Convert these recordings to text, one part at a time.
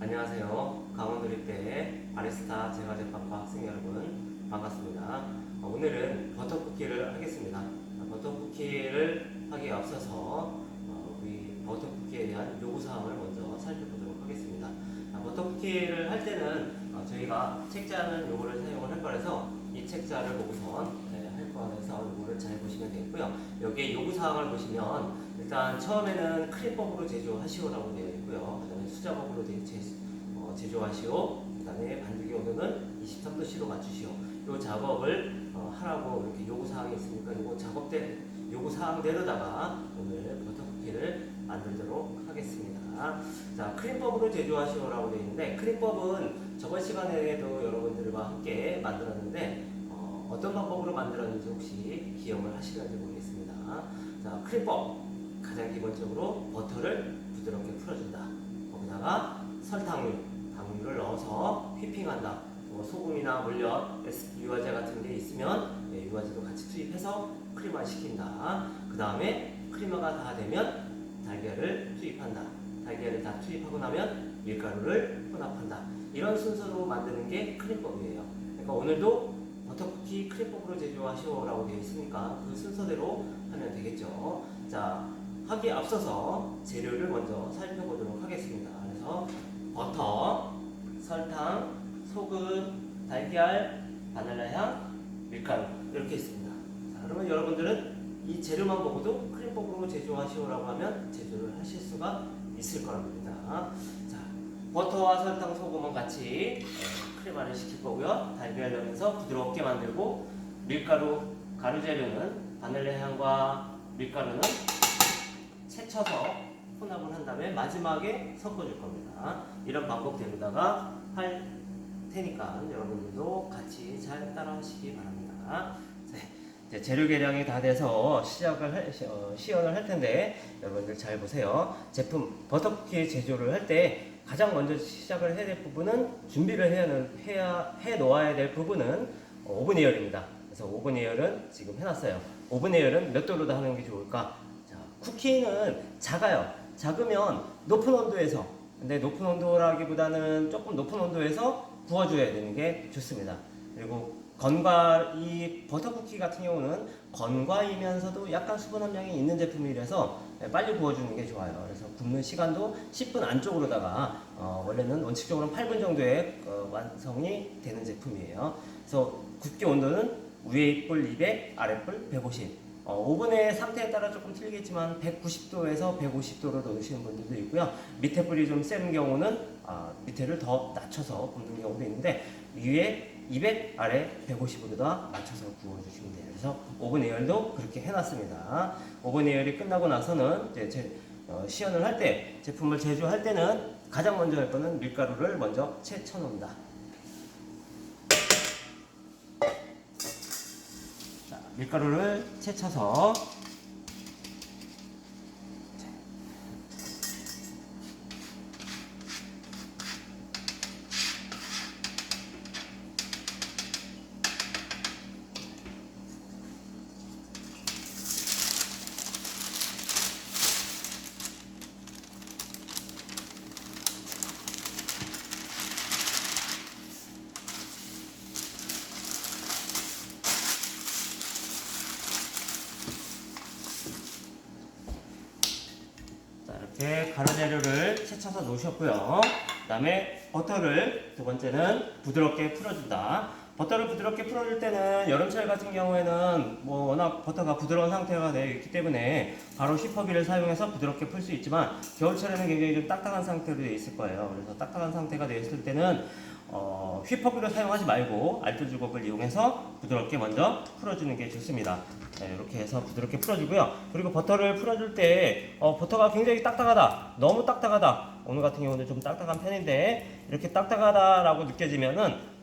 안녕하세요. 강원도립대 바리스타 제과제빵과 학생 여러분 반갑습니다. 오늘은 버터쿠키를 하겠습니다. 버터쿠키를 하기에 앞서서 우리 버터쿠키에 대한 요구사항을 먼저 살펴보도록 하겠습니다. 버터쿠키를 할 때는 저희가 책자는 요거를 사용을 할 거라서 이 책자를 보고선 할 거라서 요거를 잘 보시면 되겠고요. 여기에 요구사항을 보시면 일단 처음에는 크림법으로 제조하시오라고 되어 있고요. 그 다음에 수작업으로 제조하시오. 그 다음에 반죽의 온도는 23도씨로 맞추시오. 이 작업을 하라고 이렇게 요구사항이 있으니까 요구사항대로다가 오늘 버터쿠키를 만들도록 하겠습니다. 자, 크림법으로 제조하시오라고 되어 있는데, 크림법은 저번 시간에도 여러분들과 함께 만들었는데 어떤 방법으로 만들었는지 혹시 기억을 하시는지 모르겠습니다. 자, 크림법 가장 기본적으로 버터를 부드럽게 풀어준다. 거기다가 당류를 넣어서 휘핑한다. 소금이나 물엿, 유화제 같은 게 있으면 유화제도 같이 투입해서 크림화 시킨다. 그 다음에 크림화가 다 되면 달걀을 투입한다. 달걀을 다 투입하고 나면 밀가루를 혼합한다. 이런 순서로 만드는 게 크림법이에요. 그러니까 오늘도 버터쿠키 크림법으로 제조하시오라고 되어 있으니까 그 순서대로 하면 되겠죠. 자, 하기에 앞서서 재료를 먼저 살펴보도록 하겠습니다. 그래서 버터, 설탕, 소금, 달걀, 바닐라향, 밀가루 이렇게 있습니다. 자, 그러면 여러분들은 이 재료만 보고도 크림법으로 제조하시오라고 하면 제조를 하실 수가 있을 겁니다. 자, 버터와 설탕, 소금은 같이 크림화를 시킬 거고요. 달걀 넣으면서 부드럽게 만들고, 밀가루, 가루 재료는 바닐라향과 밀가루는 채쳐서 혼합을 한 다음에 마지막에 섞어줄 겁니다. 이런 방법대로다가 할 테니까 여러분들도 같이 잘 따라 하시기 바랍니다. 이제 재료 계량이 다 돼서 시연을 할 텐데 여러분들 잘 보세요. 제품 버터쿠키 제조를 할 때 가장 먼저 시작을 해야 될 부분은 준비를 해 놓아야 될 부분은 오븐 예열입니다. 그래서 오븐 예열은 지금 해놨어요. 오븐 예열은 몇 도로 하는 게 좋을까? 자, 쿠키는 작으면 높은 온도에서, 근데 높은 온도라기보다는 조금 높은 온도에서 구워줘야 되는 게 좋습니다. 그리고 이 버터쿠키 같은 경우는 건과이면서도 약간 수분 함량이 있는 제품이라서 빨리 구워주는 게 좋아요. 그래서 굽는 시간도 10분 안쪽으로다가 원래는 원칙적으로는 8분 정도에 완성이 되는 제품이에요. 그래서 굽기 온도는 위에 뿔 200, 아래 뿔 150. 오븐의 상태에 따라 조금 틀리겠지만 190도에서 150도로 넣으시는 분들도 있고요. 밑에 불이 좀 센 경우는 밑에를 더 낮춰서 굽는 경우도 있는데 위에 200, 아래 150으로다 맞춰서 구워주시면 돼요. 그래서 오븐 예열도 그렇게 해놨습니다. 오븐 예열이 끝나고 나서는 이제 시연을 할 때, 제품을 제조할 때는 가장 먼저 할 거는 밀가루를 먼저 채쳐 놓는다. 밀가루를 채쳐서 이렇게 가루 재료를 채쳐서 놓으셨고요. 그 다음에 버터를 두 번째는 부드럽게 풀어준다. 버터를 부드럽게 풀어줄 때는 여름철 같은 경우에는 워낙 버터가 부드러운 상태가 되어 있기 때문에 바로 휘퍼기를 사용해서 부드럽게 풀 수 있지만 겨울철에는 굉장히 좀 딱딱한 상태로 되어 있을 거예요. 그래서 딱딱한 상태가 되어 있을 때는 휘퍼기를 사용하지 말고 알뜰주걱을 이용해서 부드럽게 먼저 풀어주는 게 좋습니다. 네, 이렇게 해서 부드럽게 풀어주고요. 그리고 버터를 풀어줄 때 버터가 굉장히 딱딱하다, 너무 딱딱하다, 오늘 같은 경우는 좀 딱딱한 편인데 이렇게 딱딱하다라고 느껴지면은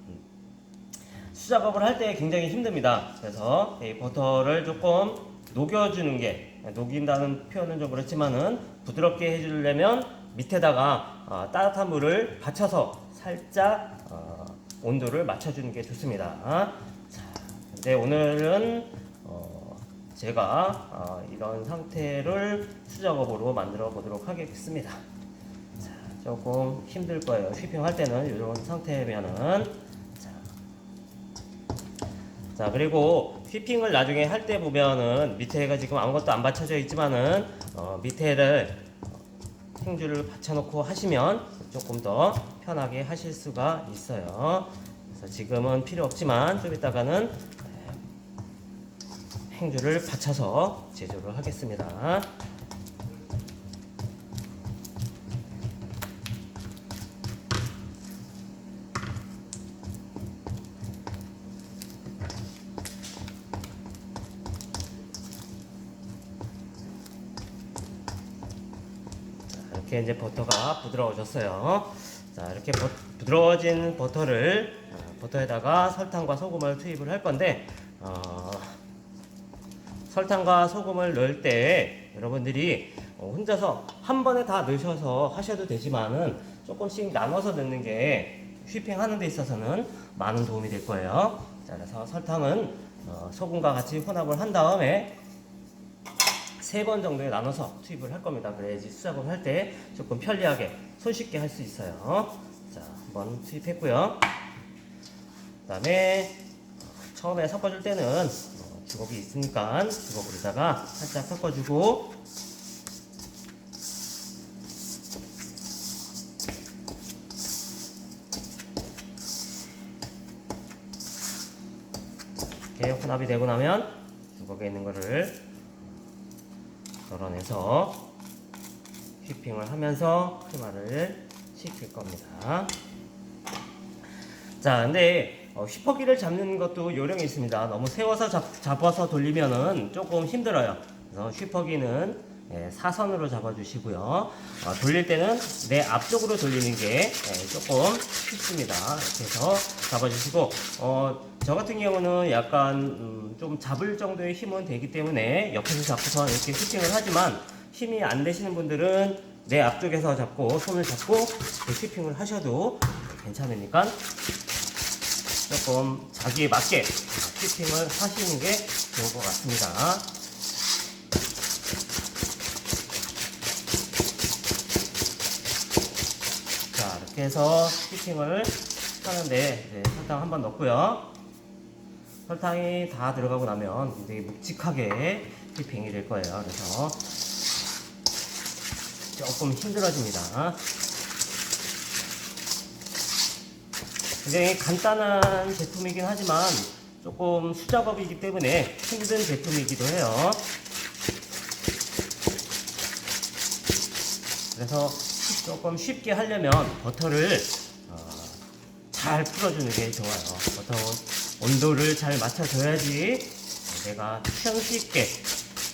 수작업을 할 때 굉장히 힘듭니다. 그래서 이 버터를 조금 녹여주는 게, 녹인다는 표현은 좀 그렇지만은 부드럽게 해주려면 밑에다가 따뜻한 물을 받쳐서 살짝 온도를 맞춰주는 게 좋습니다. 자, 근데 오늘은 제가 이런 상태를 수작업으로 만들어 보도록 하겠습니다. 자, 조금 힘들 거예요. 휘핑할 때는 이런 상태면은. 자, 그리고 휘핑을 나중에 할 때 보면은 밑에가 지금 아무것도 안 받쳐져 있지만은 밑에를 행주를 받쳐놓고 하시면 조금 더 편하게 하실 수가 있어요. 그래서 지금은 필요 없지만 좀 이따가는 행주를 받쳐서 제조를 하겠습니다. 이렇게 이제 버터가 부드러워졌어요. 자, 이렇게 부드러워진 버터에다가 설탕과 소금을 투입을 할 건데, 설탕과 소금을 넣을 때 여러분들이 혼자서 한 번에 다 넣으셔서 하셔도 되지만은 조금씩 나눠서 넣는 게 휘핑하는 데 있어서는 많은 도움이 될 거예요. 자, 그래서 설탕은 소금과 같이 혼합을 한 다음에 3번 정도에 나눠서 투입을 할 겁니다. 그래야지 수작업을 할 때 조금 편리하게 손쉽게 할 수 있어요. 자, 한번 투입했고요. 그 다음에 처음에 섞어줄 때는 주걱이 있으니까 주걱으로다가 살짝 섞어주고, 이렇게 혼합이 되고 나면 주걱에 있는 거를 덜어내서 휘핑을 하면서 크림화를 시킬 겁니다. 자, 근데 휘퍼기를 잡는 것도 요령이 있습니다. 너무 세워서 잡아서 돌리면은 조금 힘들어요. 그래서 휘퍼기는 사선으로 잡아주시고요. 돌릴 때는 내 앞쪽으로 돌리는 게 조금 쉽습니다. 이렇게 해서 잡아주시고, 저 같은 경우는 약간 좀 잡을 정도의 힘은 되기 때문에 옆에서 잡고서 이렇게 휘핑을 하지만, 힘이 안 되시는 분들은 내 앞쪽에서 잡고 손을 잡고 휘핑을 하셔도 괜찮으니까 조금 자기에 맞게 휘핑을 하시는 게 좋을 것 같습니다. 자, 이렇게 해서 휘핑을 하는데 설탕 한번 넣고요. 설탕이 다 들어가고 나면 되게 묵직하게 휘핑이 될 거예요. 그래서 조금 힘들어집니다. 굉장히 간단한 제품이긴 하지만 조금 수작업이기 때문에 힘든 제품이기도 해요. 그래서 조금 쉽게 하려면 버터를 잘 풀어주는 게 좋아요. 버터 온도를 잘 맞춰줘야지 내가 손쉽게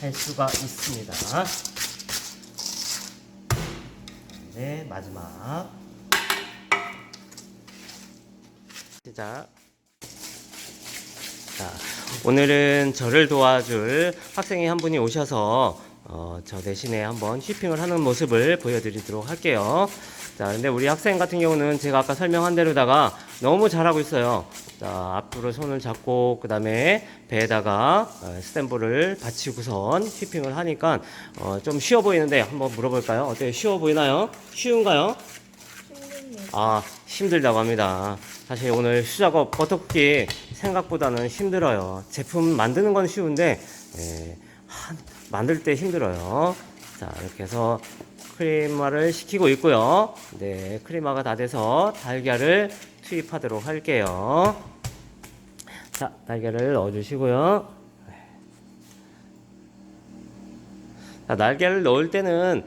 할 수가 있습니다. 네, 마지막 시작. 자, 오늘은 저를 도와줄 학생이 한 분이 오셔서 저 대신에 한번 휘핑을 하는 모습을 보여드리도록 할게요. 자, 근데 우리 학생 같은 경우는 제가 아까 설명한 대로다가 너무 잘하고 있어요. 자, 앞으로 손을 잡고 그 다음에 배에다가 스탬프를 받치고선 휘핑을 하니까 좀 쉬워 보이는데 한번 물어볼까요? 어때요? 쉬워 보이나요? 쉬운가요? 아, 힘들다고 합니다. 사실 오늘 수작업 버터쿠키 생각보다는 힘들어요. 제품 만드는 건 쉬운데 만들 때 힘들어요. 자, 이렇게 해서 크림화를 시키고 있고요. 네, 크림화가 다 돼서 달걀을 투입하도록 할게요. 자, 달걀을 넣어주시고요. 자, 달걀을 넣을 때는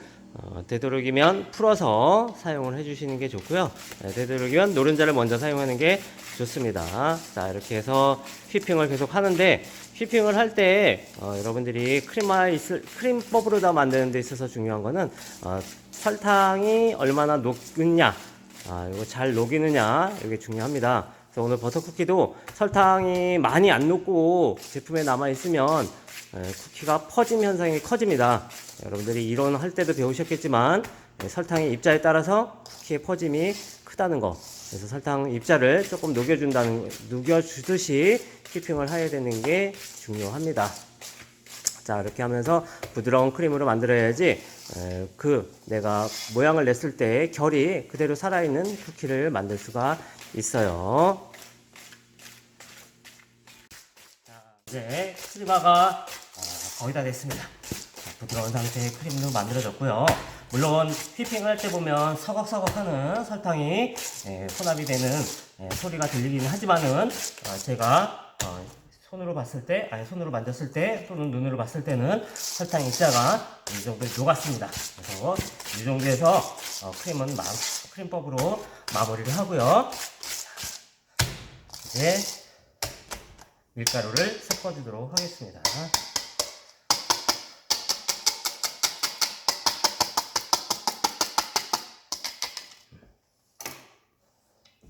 되도록이면 풀어서 사용을 해주시는 게 좋고요. 되도록이면 노른자를 먼저 사용하는 게 좋습니다. 자, 이렇게 해서 휘핑을 계속 하는데, 휘핑을 할 때 여러분들이 크림법으로다 만드는 데 있어서 중요한 거는 설탕이 얼마나 녹느냐, 이거 잘 녹이느냐, 이게 중요합니다. 그래서 오늘 버터쿠키도 설탕이 많이 안 녹고 제품에 남아 있으면 쿠키가 퍼짐 현상이 커집니다. 여러분들이 이론 할 때도 배우셨겠지만 설탕의 입자에 따라서 쿠키의 퍼짐이 크다는 거. 그래서 설탕 입자를 조금 녹여주듯이 휘핑을 해야 되는 게 중요합니다. 자, 이렇게 하면서 부드러운 크림으로 만들어야지 내가 모양을 냈을 때 결이 그대로 살아있는 쿠키를 만들 수가 있어요. 자, 이제 크리마가 거의 다 됐습니다. 자, 부드러운 상태의 크림으로 만들어졌고요. 물론 휘핑을 할 때 보면 서걱서걱하는 설탕이 혼합이 되는 소리가 들리긴 하지만은 제가 손으로 봤을 때, 손으로 만졌을 때, 또는 눈으로 봤을 때는 설탕 입자가 이 정도 녹았습니다. 그래서 이 정도에서 크림법으로 마무리를 하고요. 이제 밀가루를 섞어주도록 하겠습니다.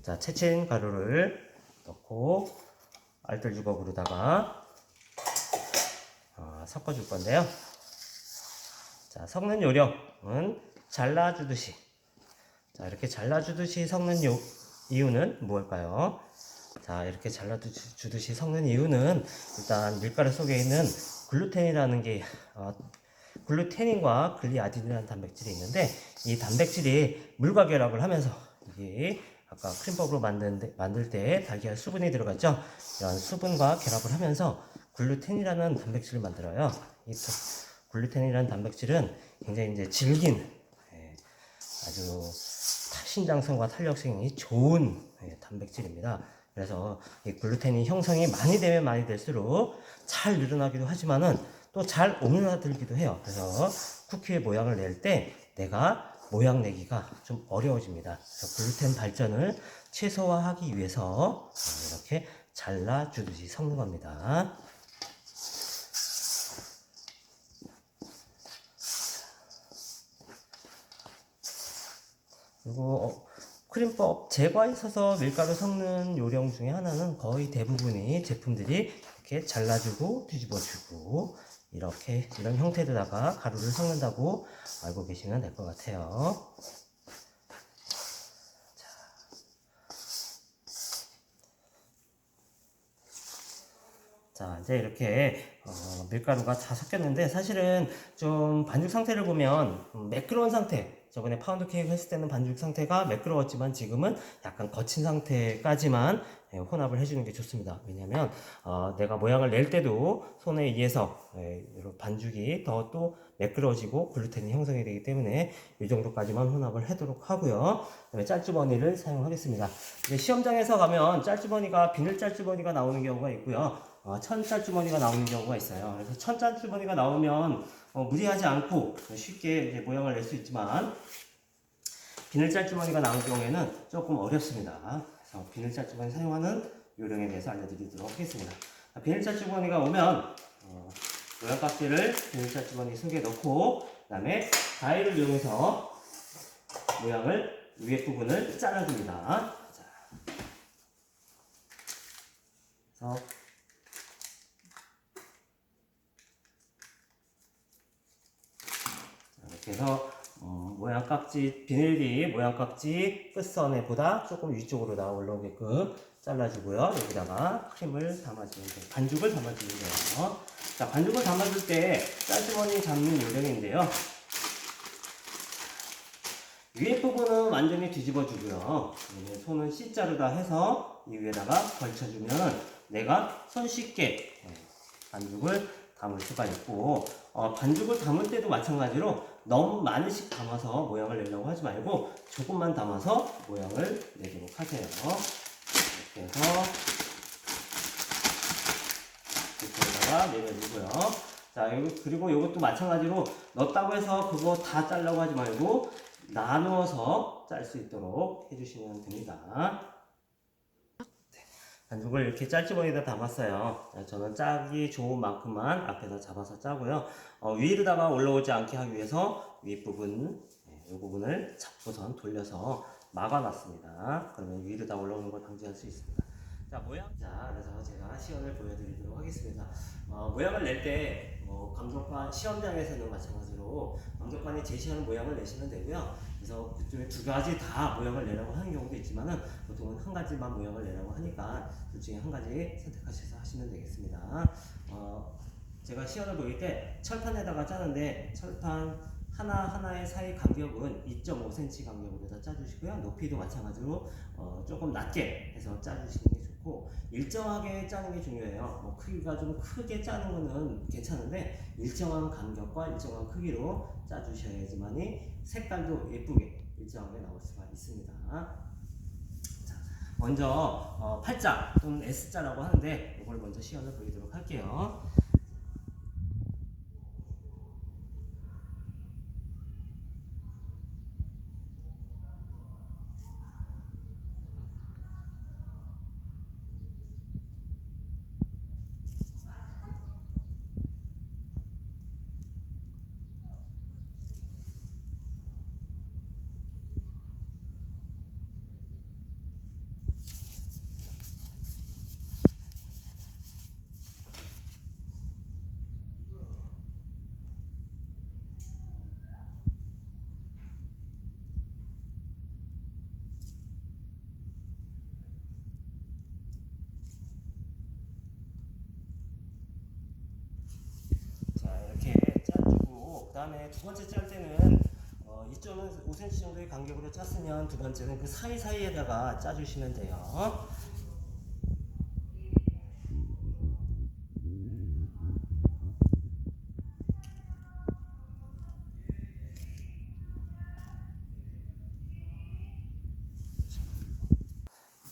자, 채친 가루를 넣고 알뜰주걱으로다가 섞어줄 건데요. 자, 섞는 요령은 잘라주듯이, 자, 이렇게 잘라주듯이 섞는 이유는 무엇일까요? 자, 이렇게 잘라주듯이 섞는 이유는 일단 밀가루 속에 있는 글루텐이라는 게 글루테닌과 글리아딘이라는 단백질이 있는데, 이 단백질이 물과 결합을 하면서 이게 아까 크림법으로 만들 때 달걀 수분이 들어갔죠. 이런 수분과 결합을 하면서 글루텐이라는 단백질을 만들어요. 이 글루텐이라는 단백질은 굉장히 이제 질긴 아주 신장성과 탄력성이 좋은 단백질입니다. 그래서 이 글루텐이 형성이 많이 되면 많이 될수록 잘 늘어나기도 하지만은 또 잘 오므라들기도 해요. 그래서 쿠키의 모양을 낼 때 내가 모양 내기가 좀 어려워집니다. 그래서 글루텐 발전을 최소화하기 위해서 이렇게 잘라주듯이 섞는 겁니다. 그리고 크림법 제과에 있어서 밀가루 섞는 요령 중에 하나는 거의 대부분이 제품들이 이렇게 잘라주고 뒤집어주고 이렇게 이런 형태로다가 가루를 섞는다고 알고 계시면 될 것 같아요. 자, 이제 이렇게 밀가루가 다 섞였는데 사실은 좀 반죽 상태를 보면 매끄러운 상태, 저번에 파운드 케이크 했을 때는 반죽 상태가 매끄러웠지만 지금은 약간 거친 상태까지만 혼합을 해주는 게 좋습니다. 왜냐하면 내가 모양을 낼 때도 손에 의해서 반죽이 더 또 매끄러워지고 글루텐이 형성이 되기 때문에 이 정도까지만 혼합을 하도록 하고요. 그다음에 짤주머니를 사용하겠습니다. 이제 시험장에서 가면 짤주머니가 비닐 짤주머니가 나오는 경우가 있고요. 천 짤주머니가 나오는 경우가 있어요. 그래서 천 짤주머니가 나오면 무리하지 않고 쉽게 이제 모양을 낼 수 있지만 비닐 짤주머니가 나올 경우에는 조금 어렵습니다. 그래서 비닐 짤주머니 사용하는 요령에 대해서 알려드리도록 하겠습니다. 비닐 짤주머니가 오면 모양 깍지를 비닐 짤주머니 속에 넣고 그 다음에 가위를 이용해서 모양을 위에 부분을 잘라줍니다. 자, 그래서 이렇게 해서 모양 깍지 비닐이 모양 깍지 끝선에보다 조금 위쪽으로 올라오게끔 잘라주고요. 여기다가 크림을 담아주면 돼요. 반죽을 담아주면 돼요. 자, 반죽을 담아줄 때 짤주머니 잡는 요령인데요. 위에 부분은 완전히 뒤집어주고요. 손은 C자루다 해서 이 위에다가 걸쳐주면 내가 손쉽게 반죽을 담을 수가 있고 반죽을 담을 때도 마찬가지로 너무 많이씩 담아서 모양을 내려고 하지 말고 조금만 담아서 모양을 내도록 하세요. 이렇게 해서 이쪽에다가 내려주고요. 자, 그리고 이것도 마찬가지로 넣었다고 해서 그거 다 자르려고 하지 말고 나누어서 짤 수 있도록 해주시면 됩니다. 반죽을 이렇게 짤주머니에다 담았어요. 저는 짜기 좋은 만큼만 앞에서 잡아서 짜고요. 위로다가 올라오지 않게 하기 위해서 윗부분, 이 부분을 잡고선 돌려서 막아놨습니다. 그러면 위로다 올라오는 걸 방지할 수 있습니다. 자, 그래서 제가 시연을 보여드리도록 하겠습니다. 모양을 낼 때 감독관 시험장에서는 마찬가지로 감독관이 제시하는 모양을 내시면 되고요. 그래서 그중에 두 가지 다 모양을 내라고 하는 경우도 있지만은 보통은 한 가지만 모양을 내라고 하니까 둘 중에 한 가지 선택하셔서 하시면 되겠습니다. 제가 시연을 보일 때 철판에다가 짜는데 철판 하나하나의 사이 간격은 2.5cm 간격으로 짜주시고요. 높이도 마찬가지로 조금 낮게 해서 짜주시는 게 좋고, 일정하게 짜는 게 중요해요. 뭐 크기가 좀 크게 짜는 거는 괜찮은데 일정한 간격과 일정한 크기로 짜주셔야지만이 색깔도 예쁘게 일정하게 나올 수가 있습니다. 자, 먼저 팔자 또는 S자라고 하는데 이걸 먼저 시연을 보이도록 할게요. 이렇게 짜주고, 그 다음에 두 번째 짤 때는 2.5cm 정도의 간격으로 짰으면 두 번째는 그 사이사이에다가 짜주시면 돼요.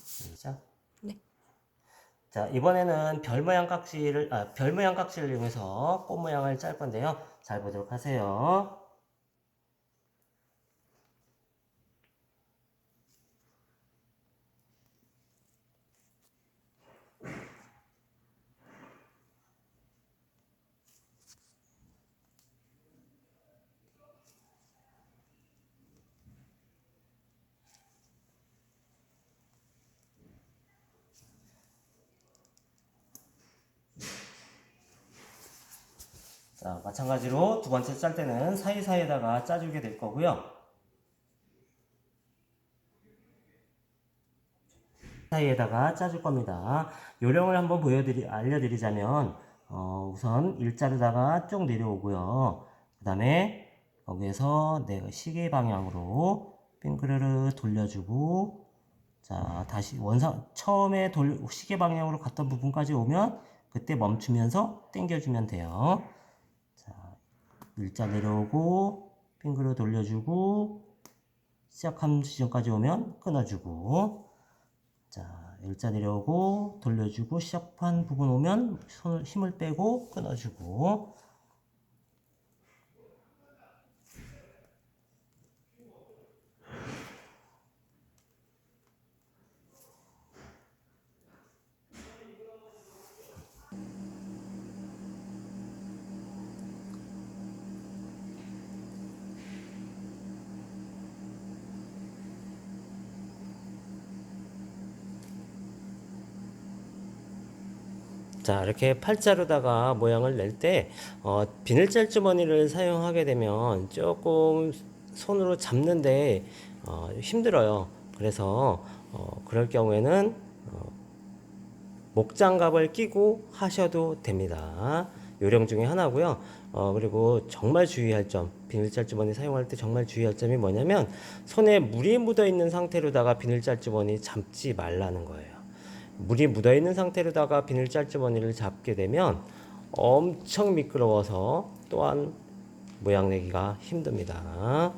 시작. 네. 자, 이번에는 별 모양 깍지를 이용해서 꽃 모양을 짤 건데요. 잘 보도록 하세요. 자, 마찬가지로 두 번째 짤 때는 사이사이에다가 짜주게 될 거고요. 사이에다가 짜줄 겁니다. 요령을 한번 알려드리자면, 우선 일자로다가 쭉 내려오고요. 그 다음에 거기에서 내가 시계 방향으로 빙그르르 돌려주고, 자, 다시 처음에 시계 방향으로 갔던 부분까지 오면 그때 멈추면서 당겨주면 돼요. 자, 일자 내려오고 빙그르 돌려주고 시작한 지점까지 오면 끊어주고, 자, 일자 내려오고 돌려주고 시작한 부분 오면 힘을 빼고 끊어주고. 자, 이렇게 팔자로다가 모양을 낼 때 비늘 짤주머니를 사용하게 되면 조금 손으로 잡는데 힘들어요. 그래서 그럴 경우에는 목장갑을 끼고 하셔도 됩니다. 요령 중에 하나고요. 그리고 정말 주의할 점, 비늘 짤주머니 사용할 때 정말 주의할 점이 뭐냐면 손에 물이 묻어 있는 상태로다가 비늘 짤주머니 잡지 말라는 거예요. 물이 묻어있는 상태로다가 비늘 짤주머니를 잡게 되면 엄청 미끄러워서 또한 모양 내기가 힘듭니다.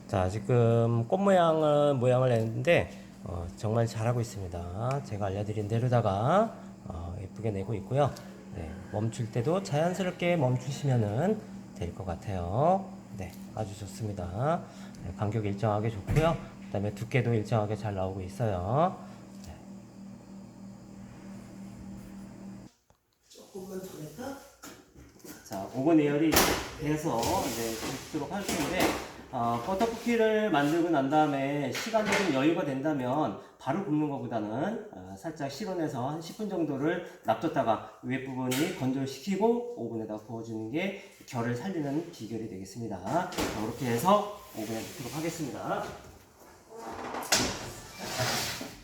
자, 지금 꽃 모양을 냈는데 정말 잘하고 있습니다. 제가 알려드린 대로다가 예쁘게 내고 있고요. 네, 멈출 때도 자연스럽게 멈추시면은 될 것 같아요. 네, 아주 좋습니다. 네, 간격 일정하게 좋고요. 그 다음에 두께도 일정하게 잘 나오고 있어요. 네. 조금만 더 할까? 자, 오븐 예열이 돼서 이제 굽도록 할 텐데, 버터쿠키를 만들고 난 다음에 시간이 좀 여유가 된다면 바로 굽는 것보다는 살짝 실온에서 한 10분 정도를 놔뒀다가 위에 부분이 건조시키고 오븐에다 구워주는 게 결을 살리는 비결이 되겠습니다. 자, 이렇게 해서 오븐에 넣도록 하겠습니다.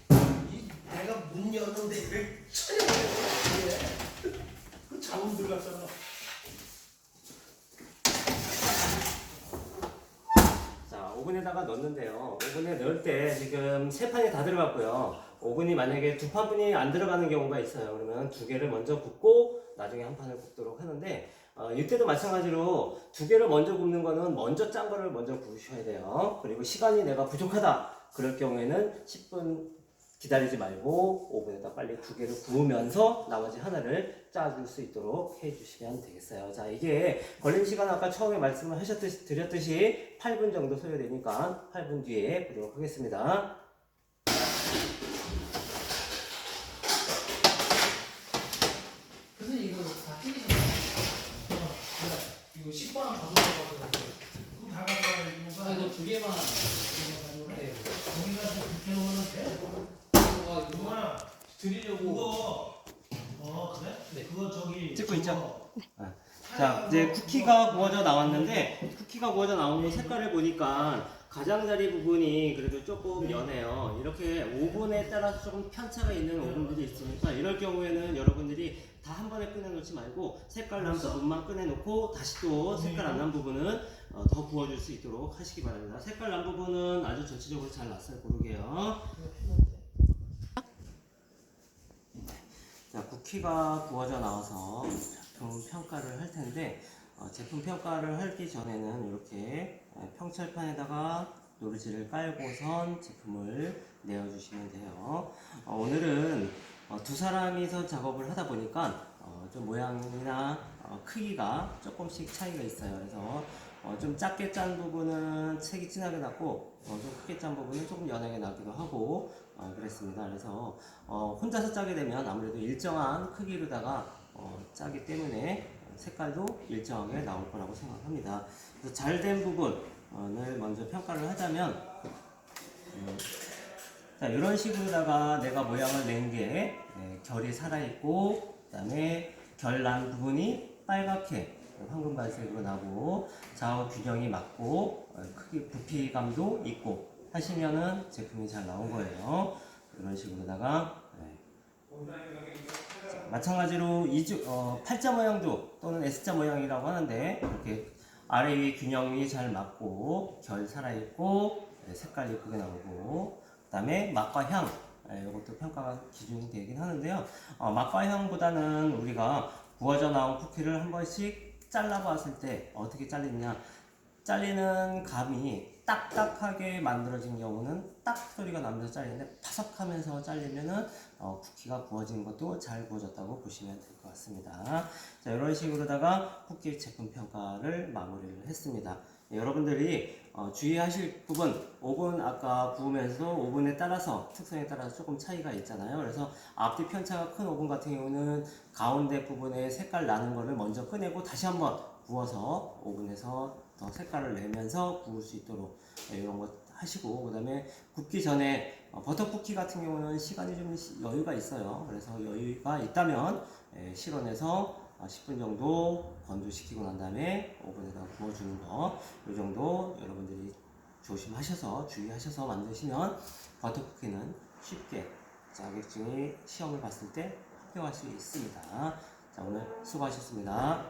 내가 문 열는데 왜 촬영을 해? 그 자원 들어갔잖아. 자, 오븐에다가 넣는데요. 오븐에 넣을 때 지금 세 판이 다 들어갔고요. 오븐이 만약에 두 판분이 안 들어가는 경우가 있어요. 그러면 두 개를 먼저 굽고 나중에 한 판을 굽도록 하는데 이때도 마찬가지로 두 개를 먼저 굽는 거는 먼저 짠 거를 먼저 구우셔야 돼요. 그리고 시간이 내가 부족하다 그럴 경우에는 10분 기다리지 말고 오븐에다 빨리 두 개를 구우면서 나머지 하나를 짜줄 수 있도록 해주시면 되겠어요. 자, 이게 걸린 시간 아까 처음에 말씀을 드렸듯이 8분 정도 소요되니까 8분 뒤에 보도록 하겠습니다. 선생님 이거 다 튀기셨나요? 이거 10번 가져가서 그럼 다 가져가야 이거 이거 두 개만. 네. 거기가 좀 그렇게 놓으면 돼? 이거 누나 드리려고. 그거 그래? 네. 그거 저기 찍고 있죠? 저거 자, 이제 쿠키가 구워져 나왔는데 쿠키가 구워져 나온 색깔을 보니까 가장자리 부분이 그래도 조금 연해요. 이렇게 오븐에 따라서 조금 편차가 있는 오븐들이 있으니까 이럴 경우에는 여러분들이 다 한 번에 꺼내놓지 말고 색깔 난 부분만 꺼내놓고 다시 또 색깔 안 난 부분은 더 구워줄 수 있도록 하시기 바랍니다. 색깔 난 부분은 아주 전체적으로 잘 났어요. 고르게요. 자, 쿠키가 구워져 나와서 제품 평가를 할 텐데 제품 평가를 하기 전에는 이렇게 평철판에다가 노르지를 깔고선 제품을 내어주시면 돼요. 오늘은 두 사람이서 작업을 하다 보니까 좀 모양이나 크기가 조금씩 차이가 있어요. 그래서 좀 작게 짠 부분은 색이 진하게 났고 좀 크게 짠 부분은 조금 연하게 나기도 하고 그랬습니다. 그래서 혼자서 짜게 되면 아무래도 일정한 크기로다가 짜기 때문에 색깔도 일정하게 나올 거라고 생각합니다. 그래서 잘된 부분을 먼저 평가를 하자면 자, 이런 식으로다가 내가 모양을 낸 게 결이 살아있고 그 다음에 결 난 부분이 빨갛게 황금발색으로 나고 좌우 균형이 맞고 크기 부피감도 있고 하시면은 제품이 잘 나온 거예요. 이런 식으로다가 마찬가지로 팔자 모양도 또는 S자 모양이라고 하는데 이렇게 아래 위 균형이 잘 맞고 결 살아있고 색깔 예쁘게 나오고 그 다음에 맛과 향 이것도 평가가 기준이 되긴 하는데요. 맛과 향보다는 우리가 구워져 나온 쿠키를 한 번씩 잘라봤을 때 어떻게 잘리냐, 잘리는 감이 딱딱하게 만들어진 경우는 딱 소리가 나면서 잘리는데 파삭하면서 잘리면은 쿠키가 구워진 것도 잘 구워졌다고 보시면 될 것 같습니다. 자, 이런 식으로다가 쿠키 제품 평가를 마무리를 했습니다. 여러분들이 주의하실 부분, 오븐 아까 구우면서 오븐에 따라서 특성에 따라서 조금 차이가 있잖아요. 그래서 앞뒤 편차가 큰 오븐 같은 경우는 가운데 부분에 색깔 나는 거를 먼저 꺼내고 다시 한번 구워서 오븐에서 더 색깔을 내면서 구울 수 있도록 이런 거 하시고, 그 다음에 굽기 전에 버터 쿠키 같은 경우는 시간이 좀 여유가 있어요. 그래서 여유가 있다면 실온에서 10분 정도 건조시키고 난 다음에 오븐에다 구워주는 거, 이 정도 여러분들이 조심하셔서 주의하셔서 만드시면 버터 쿠키는 쉽게 자격증이 시험을 봤을 때 합격할 수 있습니다. 자, 오늘 수고하셨습니다.